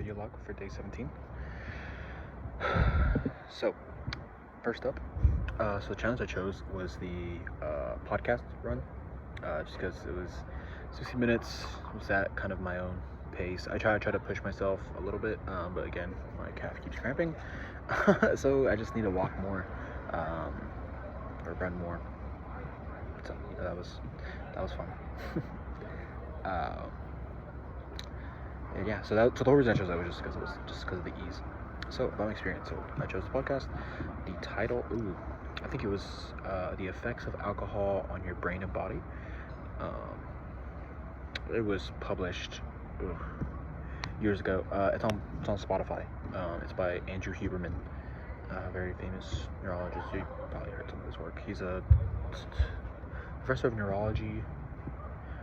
video log for day 17. So, first up, so the challenge I chose was the podcast run, just because it was 60 minutes. Was at kind of my own pace. I try to push myself a little bit, but again, my calf keeps cramping, so I just need to walk more, or run more. So that was fun. Yeah, so the whole reason I chose that was just because of the ease. So about my experience, so I chose the podcast. The title, I think it was the effects of alcohol on your brain and body. It was published years ago. It's on Spotify. It's by Andrew Huberman, very famous neurologist. You probably heard some of his work. He's a professor of neurology,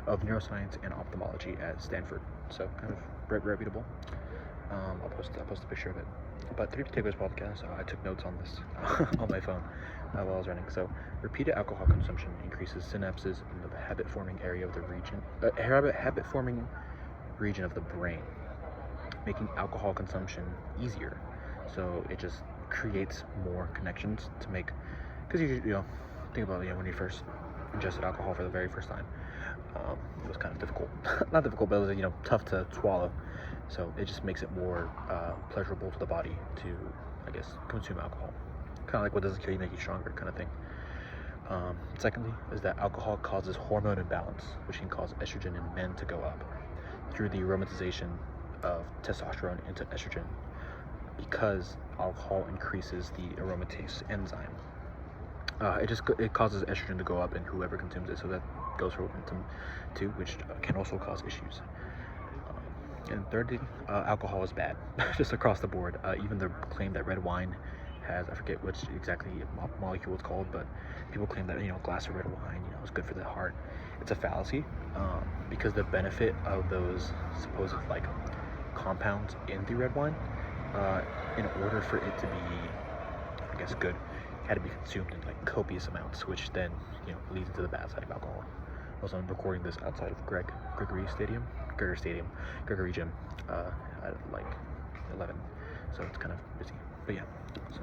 of neuroscience and ophthalmology at Stanford. So kind of reputable. I'll post a picture of it. But 3 Potatoes podcast, I took notes on this on my phone while I was running. So repeated alcohol consumption increases synapses in the habit-forming area of the region, habit-forming region of the brain, making alcohol consumption easier. So it just creates more connections to make, because you think about when you first ingested alcohol for the very first time. It was kind of difficult. Not difficult, but it was tough to swallow. So it just makes it more pleasurable to the body to, I guess, consume alcohol. Kind of like what doesn't kill you make you stronger kind of thing. Secondly, is that alcohol causes hormone imbalance, which can cause estrogen in men to go up through the aromatization of testosterone into estrogen, because alcohol increases the aromatase enzyme. It causes estrogen to go up in whoever consumes it, so that goes for women too, which can also cause issues. And thirdly, alcohol is bad, just across the board. Even the claim that red wine has, I forget which exactly molecule it's called, but people claim that a glass of red wine is good for the heart. It's a fallacy, because the benefit of those supposed compounds in the red wine, in order for it to be, I guess, good, had to be consumed in copious amounts, which then leads into the bad side of alcohol. Also, I'm recording this outside of Gregory Gym at 11, so it's kind of busy. But yeah, so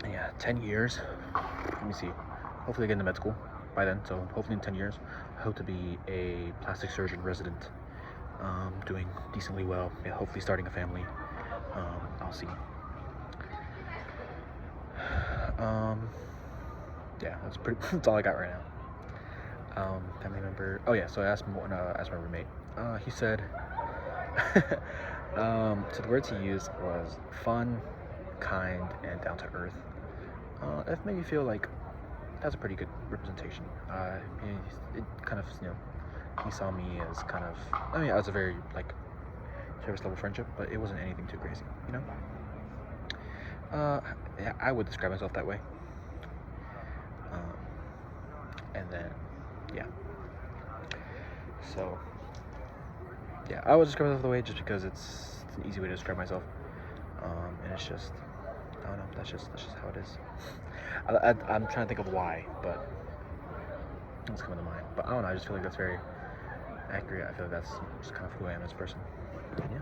yeah, 10 years. Let me see. Hopefully, I get into med school by then. So hopefully in 10 years, I hope to be a plastic surgeon resident, doing decently well. Yeah, hopefully starting a family. I'll see. Yeah, that's all I got right now. Family member. Oh yeah, so I asked my roommate. He said, so the words he used was fun, kind, and down to earth. That made me feel like that's a pretty good representation. It kind of, he saw me as kind of, as a very service level friendship, but it wasn't anything too crazy, Yeah, I would describe myself that way. And then, yeah. So, yeah, I would describe myself that way just because it's an easy way to describe myself. And it's just, I don't know, that's just how it is. I'm trying to think of why, but it's coming to mind. But I don't know, I just feel like that's very accurate. I feel like that's just kind of who I am as a person. Yeah.